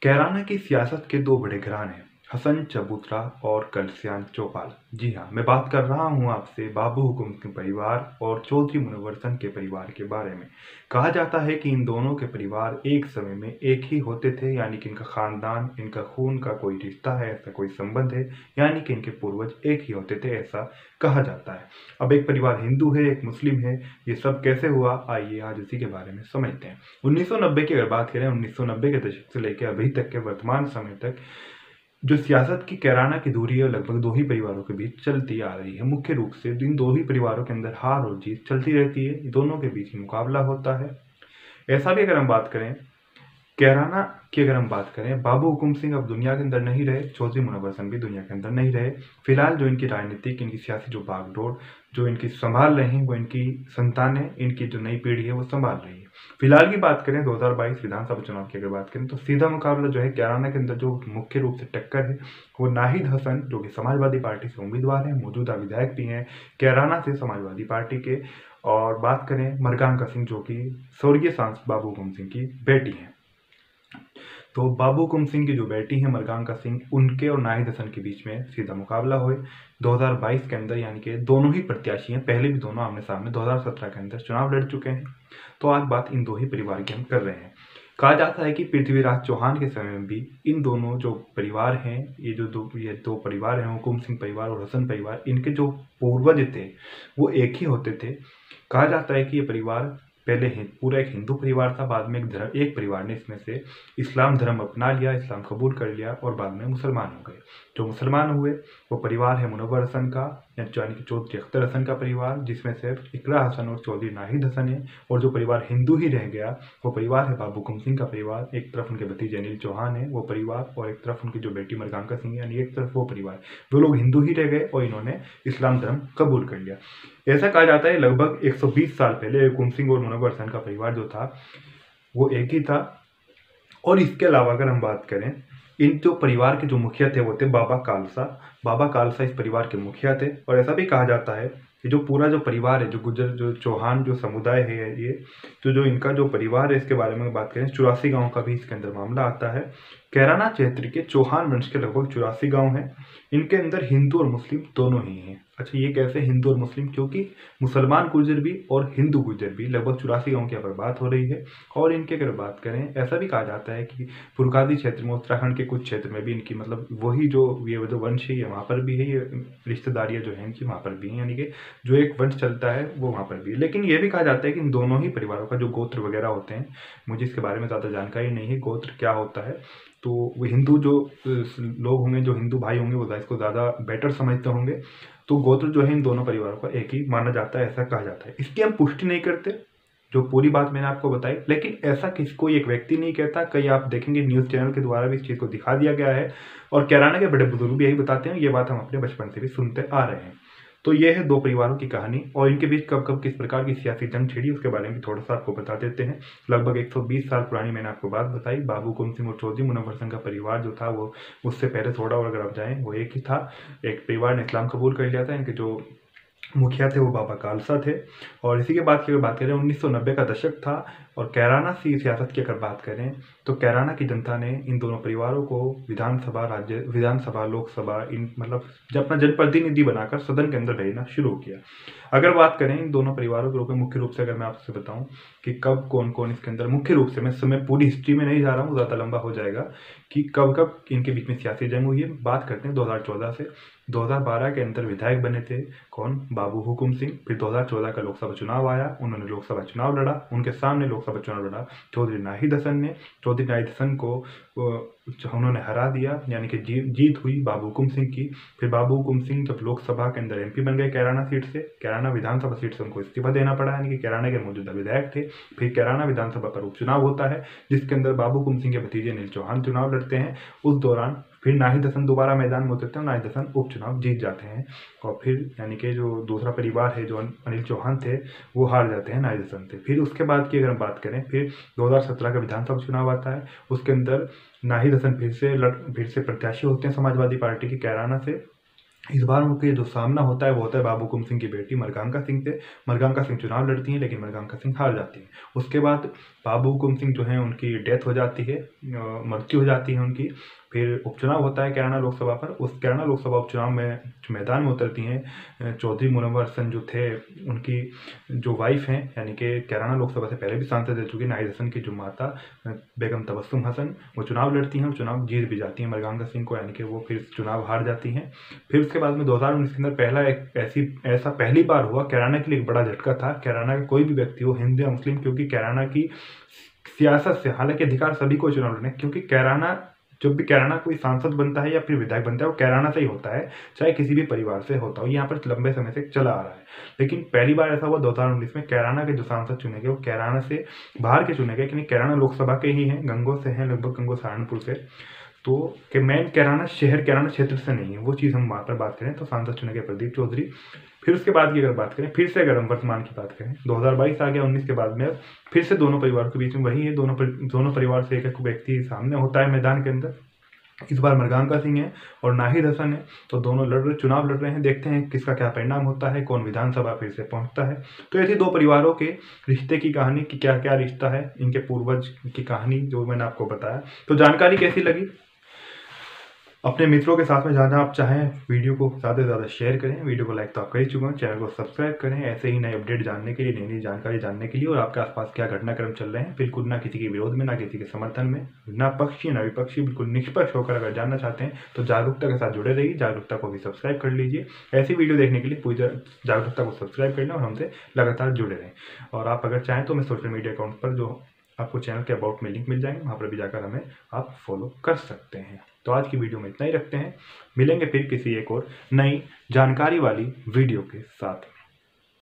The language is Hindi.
कैराना की सियासत के दो बड़े घराने हसन चबूतरा और कलसियान चौपाल। जी हाँ, मैं बात कर रहा हूँ आपसे बाबू हुकुम के परिवार और चौधरी मुनव्वर के परिवार के बारे में। कहा जाता है कि इन दोनों के परिवार एक समय में एक ही होते थे, यानी कि इनका खानदान, इनका खून का कोई रिश्ता है, ऐसा कोई संबंध है, यानी कि इनके पूर्वज एक ही होते थे, ऐसा कहा जाता है। अब एक परिवार हिंदू है, एक मुस्लिम है, ये सब कैसे हुआ, आइए आज इसी के बारे में समझते हैं। 1990 की अगर बात करें, 1990 के दशक से लेकर अभी तक के वर्तमान समय तक जो सियासत की कैराना की दूरी है लगभग दो ही परिवारों के बीच चलती आ रही है। मुख्य रूप से इन दो ही परिवारों के अंदर हार और जीत चलती रहती है, दोनों के बीच ही मुकाबला होता है। ऐसा भी अगर हम बात करें कैराना की, अगर हम बात करें, बाबू हुकुम सिंह अब दुनिया के अंदर नहीं रहे, चौधरी मुनव्वर हसन भी दुनिया के अंदर नहीं रहे। फिलहाल जो इनकी राजनीतिक, इनकी सियासी जो बागडोर जो इनकी संभाल रहे हैं, वो इनकी संतानें, इनकी जो नई पीढ़ी है वो संभाल रही है। फिलहाल की बात करें 2022 विधानसभा चुनाव की अगर बात करें, तो सीधा मुकाबला जो है कैराना के अंदर जो मुख्य रूप से टक्कर है वो नाहिद हसन, जो कि समाजवादी पार्टी से उम्मीदवार हैं, मौजूदा विधायक भी हैं कैराना से समाजवादी पार्टी के। और बात करें मरगांका सिंह, जो कि स्वर्गीय सांसद बाबू हुकुम सिंह की बेटी हैं। तो बाबू हुकुम सिंह की जो बेटी है मरगांका सिंह, उनके और नाहिद हसन के बीच में सीधा मुकाबला हुए 2022 के अंदर, यानी कि दोनों ही प्रत्याशी हैं, पहले भी दोनों आमने सामने 2017 के अंदर चुनाव लड़ चुके हैं। तो आज बात इन दो ही परिवार की हम कर रहे हैं। कहा जाता है कि पृथ्वीराज चौहान के समय में भी इन दोनों जो परिवार हैं, ये दो परिवार हैं, हुकुम सिंह परिवार और हसन परिवार, इनके जो पूर्वज थे वो एक ही होते थे। कहा जाता है कि ये परिवार पहले पूरा एक हिंदू परिवार था, बाद में एक परिवार ने इसमें से इस्लाम धर्म अपना लिया, इस्लाम कबूल कर लिया और बाद में मुसलमान हो गए। जो मुसलमान हुए वो परिवार है मुनव्वर हसन का, यानी कि चौधरी अख्तर हसन का परिवार, जिसमें से इकरा हसन और चौधरी नाहिद हसन है। और जो परिवार हिंदू ही रह गया वो परिवार है बाबू हुकुम सिंह का परिवार। एक तरफ उनके भतीजे अनिल चौहान है वो परिवार, और एक तरफ उनकी जो बेटी मरगांका सिंह है, यानी एक तरफ वो परिवार। वो लोग हिंदू ही रह गए और इन्होंने इस्लाम धर्म कबूल कर लिया। ऐसा कहा जाता है लगभग 120 साल पहले हुकुम सिंह और मुनव्वर हसन का परिवार जो था वो एक ही था। और इसके अलावा अगर हम बात करें, इन जो परिवार के जो मुखिया थे वो थे बाबा कालसा। बाबा कालसा इस परिवार के मुखिया थे। और ऐसा भी कहा जाता है कि जो पूरा जो परिवार है, जो गुज्जर, जो चौहान जो समुदाय है, ये जो इनका जो परिवार है, इसके बारे में बात करें, 84 गाँव का भी इसके अंदर मामला आता है। कैराना क्षेत्र के चौहान वंश के लगभग 84 गाँव हैं। इनके अंदर हिंदू और मुस्लिम दोनों ही हैं। अच्छा, ये कैसे हिंदू और मुस्लिम? क्योंकि मुसलमान गुर्जर भी और हिंदू गुर्जर भी लगभग 84 गाँव की यहाँ पर बात हो रही है। और इनकी अगर बात करें, ऐसा भी कहा जाता है कि फुरकादी क्षेत्र में, उत्तराखंड के कुछ क्षेत्र में भी इनकी मतलब वही जो ये जो वंश है ये वहाँ पर भी है, ये रिश्तेदारियाँ जो हैं इनकी वहाँ पर भी हैं, यानी कि जो एक वंश चलता है वो वहाँ पर भी है। लेकिन ये भी कहा जाता है कि इन दोनों ही परिवारों का जो गोत्र वगैरह होते हैं, मुझे इसके बारे में ज़्यादा जानकारी नहीं है गोत्र क्या होता है। तो वो हिंदू जो लोग होंगे, जो हिंदू भाई होंगे, वो इसको ज़्यादा बेटर समझते होंगे। तो गोत्र जो है इन दोनों परिवारों का एक ही माना जाता है, ऐसा कहा जाता है। इसकी हम पुष्टि नहीं करते, जो पूरी बात मैंने आपको बताई, लेकिन ऐसा किसी कोई एक व्यक्ति नहीं कहता। कई आप देखेंगे न्यूज़ चैनल के द्वारा भी इस चीज़ को दिखा दिया गया है, और कैराना के बड़े बुजुर्ग भी यही बताते हैं। ये बात हम अपने बचपन से भी सुनते आ रहे हैं। तो ये है दो परिवारों की कहानी, और इनके बीच कब कब किस प्रकार की सियासी जंग छिड़ी उसके बारे में थोड़ा सा आपको बता देते हैं। लगभग 120 साल पुरानी मैंने आपको बात बताई। बाबू हुकुम सिंह और चौधरी मुनव्वर हसन का परिवार जो था वो उससे पहले थोड़ा, और अगर आप जाएँ, वो एक ही था। एक परिवार ने इस्लाम कबूल कर लिया था। इनके जो मुखिया थे वो बाबा खालसा थे। और इसी के बाद की अगर बात करें, 1990 का दशक था, और कैराना की सियासत की अगर बात करें तो कैराना की जनता ने इन दोनों परिवारों को विधानसभा, लोकसभा, इन मतलब जब अपना जनप्रतिनिधि बनाकर सदन के अंदर भेजना शुरू किया। अगर बात करें इन दोनों परिवारों के रूप में, मुख्य रूप से अगर मैं आपसे बताऊं कि कब कौन कौन इसके अंदर, मुख्य रूप से मैं समय पूरी हिस्ट्री में नहीं जा रहा हूँ, ज़्यादा लंबा हो जाएगा, कि कब कब इनके बीच में सियासी जंग हुई है। बात करते हैं 2014 से। 2012 के अंदर विधायक बने थे कौन? बाबू हुकुम सिंह। फिर 2014 का लोकसभा चुनाव आया, उन्होंने लोकसभा चुनाव लड़ा, उनके सामने लोकसभा चुनाव लड़ा चौधरी नाहिद हसन ने। चौधरी नाहिद हसन को उन्होंने हरा दिया, यानी कि जीत हुई बाबू हुकुम सिंह की। फिर बाबू हुकुम सिंह जब लोकसभा के अंदर एमपी बन गए कैराना सीट से, कैराना विधानसभा सीट से उनको इस्तीफा देना पड़ा, यानी कि कैराना के मौजूदा विधायक थे। फिर कैराना विधानसभा पर उपचुनाव होता है, जिसके अंदर बाबू हुकुम सिंह के भतीजे अनिल चौहान चुनाव लड़ते हैं। उस दौरान फिर नाहिद हसन दोबारा मैदान में उतरते हैं, नाहिद हसन उपचुनाव जीत जाते हैं। और फिर यानी कि जो दूसरा परिवार है, जो अनिल चौहान थे, वो हार जाते हैं नाहिद हसन से। फिर उसके बाद की अगर हम बात करें, फिर 2017 का विधानसभा चुनाव आता है। उसके अंदर नाहिद हसन फिर से प्रत्याशी होते हैं समाजवादी पार्टी की कैराना से। इस बार उनके जो सामना होता है वो होता है बाबू हुकुम सिंह की बेटी मरगांका सिंह से। मरगांका सिंह चुनाव लड़ती हैं लेकिन मरगांका सिंह हार जाती हैं। उसके बाद बाबू हुकुम सिंह जो हैं उनकी डेथ हो जाती है, मृत्यु हो जाती है उनकी। फिर उपचुनाव होता है कैराना लोकसभा पर। उस कैराना लोकसभा उपचुनाव में मैदान में उतरती हैं चौधरी मुनव्वर हसन जो थे, उनकी जो वाइफ हैं, यानी कि कैराना लोकसभा से पहले भी सांसद रह चुकी नाहिद हसन की जो माता बेगम तबस्सुम हसन, वो चुनाव लड़ती हैं। चुनाव जीत भी जाती हैं मरगांका सिंह को, यानी कि वो फिर चुनाव हार जाती हैं। फिर उसके बाद में 2019 के अंदर ऐसा पहली बार हुआ, कैराना के लिए एक बड़ा झटका था। कैराना का कोई भी व्यक्ति हो, हिंदू या मुस्लिम, क्योंकि कैराना की सियासत से हालांकि अधिकार सभी को चुनाव लड़ने, क्योंकि कैराना जब भी कैराना कोई सांसद बनता है या फिर विधायक बनता है वो कैराना से ही होता है, चाहे किसी भी परिवार से होता हो। यहाँ पर लंबे समय से चला आ रहा है, लेकिन पहली बार ऐसा हुआ 2019 में कैराना के जो सांसद चुने गए वो कैराना से बाहर के चुने गए, क्योंकि कैराना लोकसभा के ही हैं, गंगो से हैं, लगभग गंगो सहारनपुर से। तो कि मेन कैराना शहर, कैराना क्षेत्र से नहीं है, वो चीज़ हम वहाँ पर बात करें तो सांसद चुने गए प्रदीप चौधरी। फिर उसके बाद की अगर बात करें, फिर से अगर हम वर्तमान की बात करें, 2022 आ गया, 19 के बाद में फिर से दोनों परिवारों के बीच में वही है, दोनों परिवार से एक एक व्यक्ति सामने होता है मैदान के अंदर। इस बार मरगांका सिंह है और नाहिद हसन है, तो दोनों चुनाव लड़ रहे हैं। देखते हैं किसका क्या परिणाम होता है, कौन विधानसभा फिर से पहुंचता है। तो ऐसे दो परिवारों के रिश्ते की कहानी कि क्या क्या रिश्ता है, इनके पूर्वज की कहानी जो मैंने आपको बताया। तो जानकारी कैसी लगी, अपने मित्रों के साथ में जहाँ जहाँ आप चाहें वीडियो को ज़्यादा से ज़्यादा शेयर करें। वीडियो को लाइक तो आप कर ही चुके हैं, चैनल को सब्सक्राइब करें ऐसे ही नए अपडेट जानने के लिए, नई नई जानकारी जानने के लिए, और आपके आसपास क्या घटनाक्रम चल रहे हैं। बिल्कुल ना किसी के विरोध में, ना किसी के समर्थन में, ना पक्षी ना विपक्षी, बिल्कुल निष्पक्ष होकर अगर जानना चाहते हैं तो जागरूकता के साथ जुड़े रहिए। जागरूकता को भी सब्सक्राइब कर लीजिए। ऐसी वीडियो देखने के लिए पूरी जागरूकता को सब्सक्राइब कर लें और हमसे लगातार जुड़े रहें। और आप अगर चाहें तो मैं सोशल मीडिया अकाउंट पर जो आपको चैनल के अबाउट में लिंक मिल जाएंगे, वहाँ पर भी जाकर हमें आप फॉलो कर सकते हैं। तो आज की वीडियो में इतना ही रखते हैं, मिलेंगे फिर किसी एक और नई जानकारी वाली वीडियो के साथ।